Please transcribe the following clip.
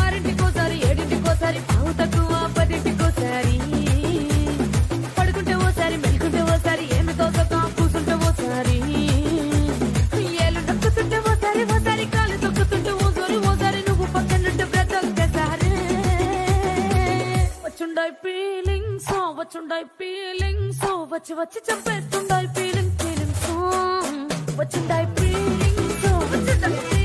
ఆరింటికోసారి ఏడింటికోసారి పావు తక్కువ పదింటికోసారి పడుకుంటే ఓసారి మెలుకుంటే ఓసారి ఏమి తోసక కూసుంటే ఓసారి ఏళ్ళు నొక్కుతుంటే ఓసారి ఓసారి కాలు తొక్కుతుంటే ఓసారి నువ్వు పక్కనుంటే బ్రతొక్కసారి వచ్చుండాయి ఫీలింగ్స్ వచ్చి వచ్చి చంపేస్తుండాయి ఫీలింగ్స్ వచ్చుండాయి ఫీలింగ్స్ వచ్చి